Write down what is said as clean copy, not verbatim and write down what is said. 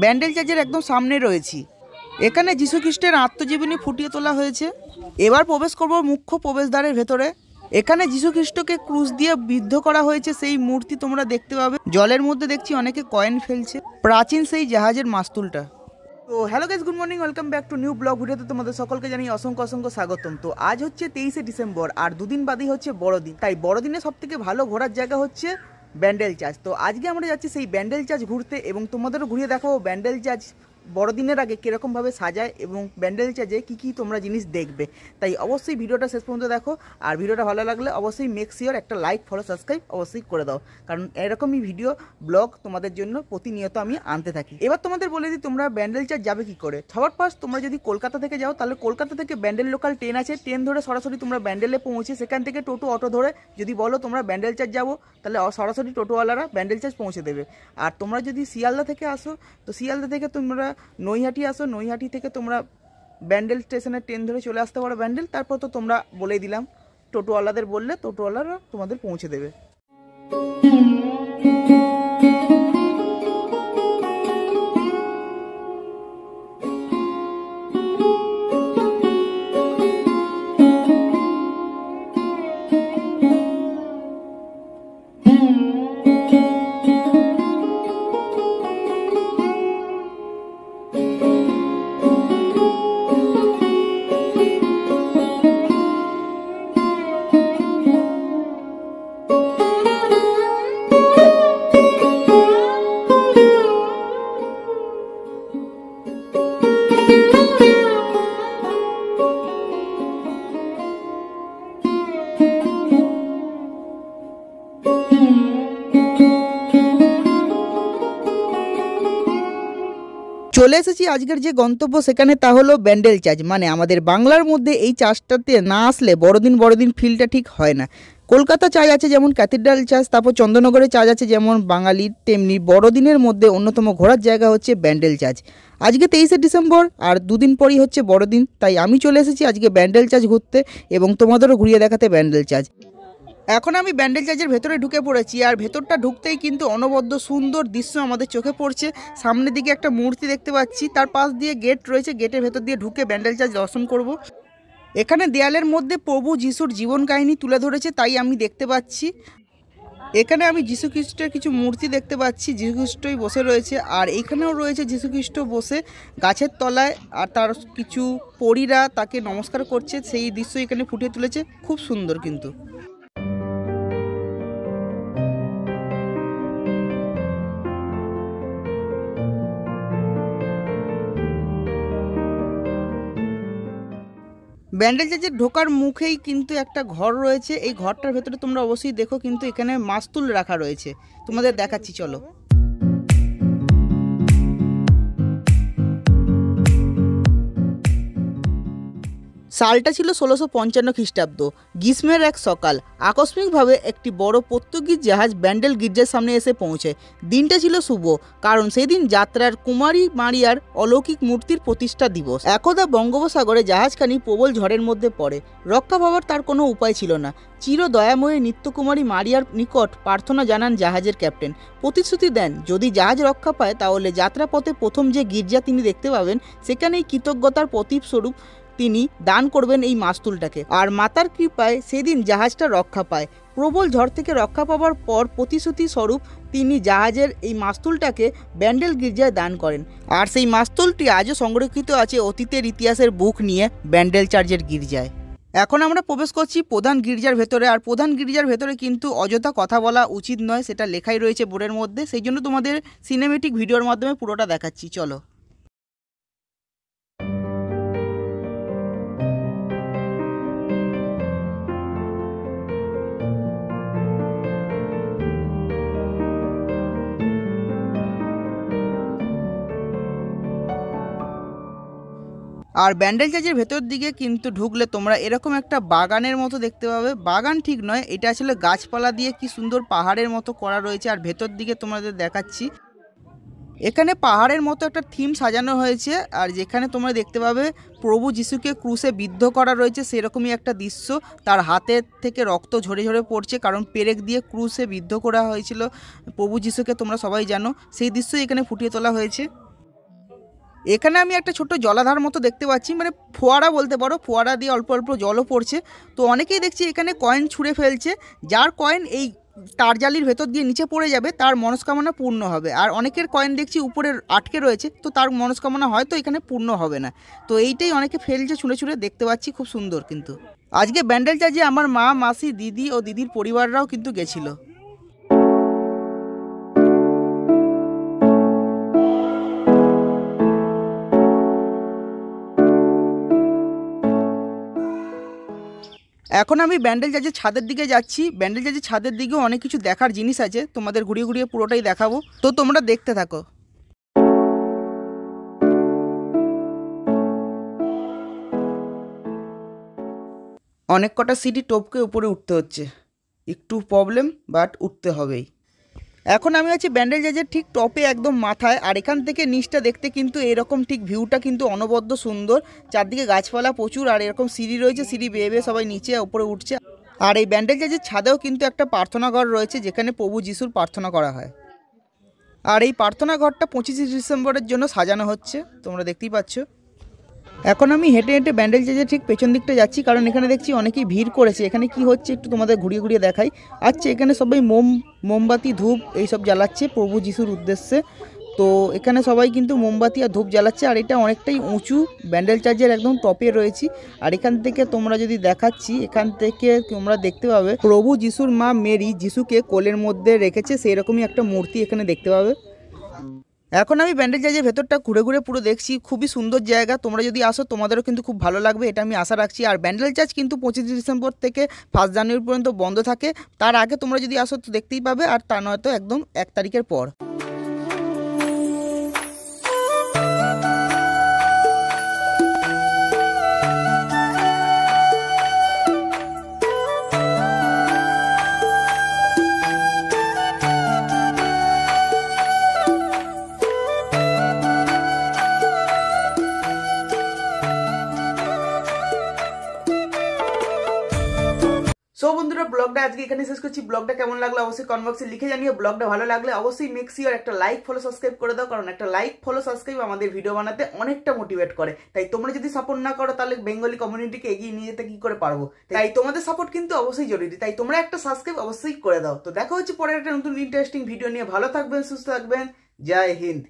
ব্যান্ডেল চার্চের একদম সামনে রয়েছি। এখানে যীশু খ্রিস্টের আত্মজীবনী ফুটিয়ে তোলা হয়েছে। এবার প্রবেশ করব মুখ্য প্রবেশদ্বারের ভেতরে। এখানে যীশু খ্রিস্টকে ক্রুশ দিয়ে বিদ্ধ করা হয়েছে সেই মূর্তি তোমরা দেখতে পাবে। জলের মধ্যে দেখছি অনেকে কয়েন ফেলছে, প্রাচীন সেই জাহাজের মাস্তুলটা। তো hello guys, good morning, welcome back to new blog ভিডিওতে তোমাদের সকলকে জানাই অসংখ্য অসংখ্য স্বাগতম। তো আজ হচ্ছে 23শে ডিসেম্বর, আর দুদিন বাদেই হচ্ছে বড়দিন। তাই বড়দিনে সব থেকে ভালো ঘোরার জায়গা হচ্ছে ব্যান্ডেল চার্চ। তো আজকে আমরা যাচ্ছি সেই ব্যান্ডেল চার্চ ঘুরতে, এবং তোমাদেরও ঘুরিয়ে দেখাবো ব্যান্ডেল চার্চ বড়দিনের আগে কীরকমভাবে সাজায় এবং ব্যান্ডেল চার্চে কী কী তোমরা জিনিস দেখবে। তাই অবশ্যই ভিডিওটা শেষ পর্যন্ত দেখো, আর ভিডিওটা ভালো লাগলে অবশ্যই মেক শিওর একটা লাইক, ফলো, সাবস্ক্রাইব অবশ্যই করে দাও, কারণ এরকমই ভিডিও ব্লগ তোমাদের জন্য প্রতিনিয়ত আমি আনতে থাকি। এবার তোমাদের বলে দিই তোমরা ব্যান্ডেল চার্চ যাবে কী করে। সবার ফার্স্ট তোমরা যদি কলকাতা থেকে যাও, তাহলে কলকাতা থেকে ব্যান্ডেল লোকাল ট্রেন আছে, ট্রেন ধরে সরাসরি তোমরা ব্যান্ডেলে পৌঁছে সেখান থেকে টোটো অটো ধরে যদি বলো তোমরা ব্যান্ডেল চার্চ যাবো, তাহলে সরাসরি টোটোওয়ালারা ব্যান্ডেল চার্চ পৌঁছে দেবে। আর তোমরা যদি শিয়ালদা থেকে আসো, তো শিয়ালদা থেকে তোমরা নৈহাটি আসো, নৈহাটি থেকে তোমরা ব্যান্ডেল স্টেশনের ট্রেন ধরে চলে আসতে পারো ব্যান্ডেল। তারপর তো তোমরা বলেই দিলাম, টোটোওয়ালাদের বললে টোটোওয়ালারা তোমাদের পৌঁছে দেবে। চলে এসেছি আজকের যে গন্তব্য সেখানে, তা হলো ব্যান্ডেল চার্চ। মানে আমাদের বাংলার মধ্যে এই চার্চটাতে না আসলে বড়দিন ফিলটা ঠিক হয় না। কলকাতা চার্চ আছে যেমন ক্যাথিড্রাল চার্চ, তারপর চন্দননগরে চার্চ আছে যেমন বাঙালির, তেমনি বড়দিনের মধ্যে অন্যতম ঘোরার জায়গা হচ্ছে ব্যান্ডেল চার্চ। আজকে 23শে ডিসেম্বর, আর দুদিন পরই হচ্ছে বড়দিন। তাই আমি চলে এসেছি আজকে ব্যান্ডেল চার্চ ঘুরতে এবং তোমাদেরও ঘুরিয়ে দেখাতে ব্যান্ডেল চার্চ। এখন আমি ব্যান্ডেল চার্চের ভেতরে ঢুকে পড়েছি, আর ভেতরটা ঢুকতেই কিন্তু অনবদ্য সুন্দর দৃশ্য আমাদের চোখে পড়ছে। সামনের দিকে একটা মূর্তি দেখতে পাচ্ছি, তার পাশ দিয়ে গেট রয়েছে, গেটের ভেতর দিয়ে ঢুকে ব্যান্ডেল চার্চ দর্শন করব। এখানে দেয়ালের মধ্যে প্রভু যিশুর জীবন কাহিনী তুলে ধরেছে, তাই আমি দেখতে পাচ্ছি। এখানে আমি যীশু খ্রিস্টের কিছু মূর্তি দেখতে পাচ্ছি, যীশু খ্রিস্টই বসে রয়েছে, আর এখানেও রয়েছে যীশু খ্রিস্ট বসে গাছের তলায়, আর তার কিছু পরীরা তাকে নমস্কার করছে, সেই দৃশ্য এখানে ফুটিয়ে তুলেছে। খুব সুন্দর কিন্তু। ব্যান্ডেল চার্চের ঢোকার মুখেই কিন্তু একটা ঘর রয়েছে। এই ঘরটার ভেতরে তোমরা অবশ্যই দেখো, কিন্তু এখানে মাস্তুল রাখা রয়েছে, তোমাদের দেখাচ্ছি চলো। সালটা ছিল 1655 খ্রিস্টাব্দ। গ্রীষ্মের এক সকাল আকস্মিকভাবে একটি বড় পর্তুগিজ জাহাজ ব্যান্ডেল গির্জার সামনে এসে পৌঁছায়। দিনটা ছিল শুভ, কারণ সেদিন যাত্রার কুমারী মারিয়ার অলৌকিক মূর্তির প্রতিষ্ঠা দিবস। একদা বঙ্গোপসাগরে জাহাজখানি প্রবল ঝড়ের মধ্যে পড়ে। রক্ষা পাওয়ার তার কোনো উপায় ছিল না। চির দয়াময়ী নিত্যকুমারী মারিয়ার নিকট প্রার্থনা জানান জাহাজের ক্যাপ্টেন। প্রতিশ্রুতি দেন যদি জাহাজ রক্ষা পায় তাহলে যাত্রাপথে প্রথম যে গির্জা তিনি দেখতে পাবেন সেখানেই কৃতজ্ঞতার প্রতীকস্বরূপ তিনি দান করবেন এই মাস্তুলটাকে। আর মাতার কৃপায় সেদিন জাহাজটা রক্ষা পায়। প্রবল ঝড় থেকে রক্ষা পাওয়ার পর প্রতিশ্রুতি স্বরূপ তিনি জাহাজের এই মাস্তুলটাকে ব্যান্ডেল গির্জায় দান করেন। আর সেই মাস্তুলটি আজও সংরক্ষিত আছে অতীতের ইতিহাসের বুক নিয়ে ব্যান্ডেল চার্চের গির্জায়। এখন আমরা প্রবেশ করছি প্রধান গির্জার ভেতরে, আর প্রধান গির্জার ভেতরে কিন্তু অযথা কথা বলা উচিত নয়, সেটা লেখাই রয়েছে বোর্ডের মধ্যে। সেই জন্য তোমাদের সিনেমেটিক ভিডিওর মাধ্যমে পুরোটা দেখাচ্ছি, চলো। আর ব্যান্ডেল চার্চের ভেতর দিকে কিন্তু ঢুকলে তোমরা এরকম একটা বাগানের মতো দেখতে পাবে। বাগান ঠিক নয়, এটা আসলে গাছপালা দিয়ে কি সুন্দর পাহাড়ের মতো করা রয়েছে। আর ভেতর দিকে তোমাদের দেখাচ্ছি, এখানে পাহাড়ের মতো একটা থিম সাজানো হয়েছে, আর যেখানে তোমরা দেখতে পাবে প্রভু যিশুকে ক্রুশে বিদ্ধ করা রয়েছে, সেরকমই একটা দৃশ্য। তার হাতের থেকে রক্ত ঝরে ঝরে পড়ছে, কারণ পেরেক দিয়ে ক্রুশে বিদ্ধ করা হয়েছিল প্রভু যিশুকে, তোমরা সবাই জানো। সেই দৃশ্যই এখানে ফুটিয়ে তোলা হয়েছে। এখানে আমি একটা ছোট জলাধার মতো দেখতে পাচ্ছি, মানে ফোয়ারা বলতে পারো, ফোয়ারা দিয়ে অল্প অল্প জলও পড়ছে। তো অনেকেই দেখছি এখানে কয়েন ছুঁড়ে ফেলছে, যার কয়েন এই তারজালির ভেতর দিয়ে নিচে পড়ে যাবে তার মনস্কামনা পূর্ণ হবে। আর অনেকের কয়েন দেখছি উপরে আটকে রয়েছে, তো তার মনস্কামনা হয়তো এখানে পূর্ণ হবে না। তো এইটাই অনেকে ফেলছে ছুঁড়ে ছুঁড়ে, দেখতে পাচ্ছি খুব সুন্দর। কিন্তু আজকে ব্যান্ডেল চার্চে আমার মা, মাসি, দিদি ও দিদির পরিবাররাও কিন্তু গেছিলো। এখন আমি ব্যান্ডেল চার্চের ছাদের দিকে যাচ্ছি। ব্যান্ডেল চার্চের ছাদের দিকেও অনেক কিছু দেখার জিনিস আছে, তোমাদের ঘুরিয়ে ঘুরিয়ে পুরোটাই দেখাবো, তো তোমরা দেখতে থাকো। অনেক কটা সিঁড়ি টপকে উপরে উঠতে হচ্ছে, একটু প্রবলেম, বাট উঠতে হবেই। এখন আমি আছি ব্যান্ডেল চার্চের ঠিক টপে, একদম মাথায়। আর এখান থেকে নিচটা দেখতে কিন্তু এরকম ঠিক ভিউটা কিন্তু অনবদ্য সুন্দর, চারদিকে গাছপালা প্রচুর, আর এরকম সিঁড়ি রয়েছে, সিঁড়ি বেয়ে বেয়ে সবাই নিচে উপরে উঠছে। আর এই ব্যান্ডেল চার্চের ছাদেও কিন্তু একটা প্রার্থনা ঘর রয়েছে, যেখানে প্রভু যিশুর প্রার্থনা করা হয়। আর এই প্রার্থনা ঘরটা 25শে ডিসেম্বরের জন্য সাজানো হচ্ছে, তোমরা দেখতেই পাচ্ছ। এখন আমি হেঁটে হেঁটে ব্যান্ডেল চার্চের ঠিক পেছন দিকটা যাচ্ছি, কারণ এখানে দেখছি অনেকেই ভিড় করেছে। এখানে কি হচ্ছে একটু তোমাদের ঘুরিয়ে ঘুরিয়ে দেখাই। আচ্ছা, এখানে সবাই মোমবাতি, ধূপ এইসব জ্বালাচ্ছে প্রভু যিশুর উদ্দেশ্যে। তো এখানে সবাই কিন্তু মোমবাতি আর ধূপ জ্বালাচ্ছে। আর এটা অনেকটাই উঁচু, ব্যান্ডেল চার্চের একদম টপে রয়েছি। আর এখান থেকে তোমরা যদি দেখাচ্ছি, এখান থেকে তোমরা দেখতে পাবে প্রভু যিশুর মা মেরি যিশুকে কোলের মধ্যে রেখেছে, সেই রকমই একটা মূর্তি এখানে দেখতে পাবে। এখন আমি ব্যান্ডেল চার্চের ভেতরটা ঘুরে ঘুরে পুরো দেখছি, খুবই সুন্দর জায়গা। তোমরা যদি আসো তোমাদেরও কিন্তু খুব ভালো লাগবে, এটা আমি আশা রাখছি। আর ব্যান্ডেল চার্চ কিন্তু 25শে ডিসেম্বর থেকে 1 জানুয়ারি পর্যন্ত বন্ধ থাকে। তার আগে তোমরা যদি আসো তো দেখতেই পাবে, আর তা নয়তো একদম 1 তারিখের পর। সো বন্ধুরা, ব্লগটা আজকে এখানে শেষ করছি। ব্লগটা কেমন লাগলো অবশ্যই কমেন্ট বক্সে লিখে জানিও। ব্লগটা ভালো লাগলে অবশ্যই মেক শিওর একটা লাইক, ফলো, সাবস্ক্রাইব করে দাও, কারণ একটা লাইক, ফলো, সাবস্ক্রাইব আমাদের ভিডিও বানাতে অনেকটা মোটিভেট করে। তাই তোমরা যদি সাপোর্ট না করো তাহলে বেঙ্গলি কমিউনিটিকে এগিয়ে নিয়ে যেতে কি করে পারবো। তাই তোমাদের সাপোর্ট কিন্তু অবশ্যই জরুরি। তাই তোমরা একটা সাবস্ক্রাইব অবশ্যই করে দাও। তো দেখা হচ্ছে পরের একটা নতুন ইন্টারেস্টিং ভিডিও নিয়ে। ভালো থাকবেন, সুস্থ থাকবেন, জয় হিন্দ।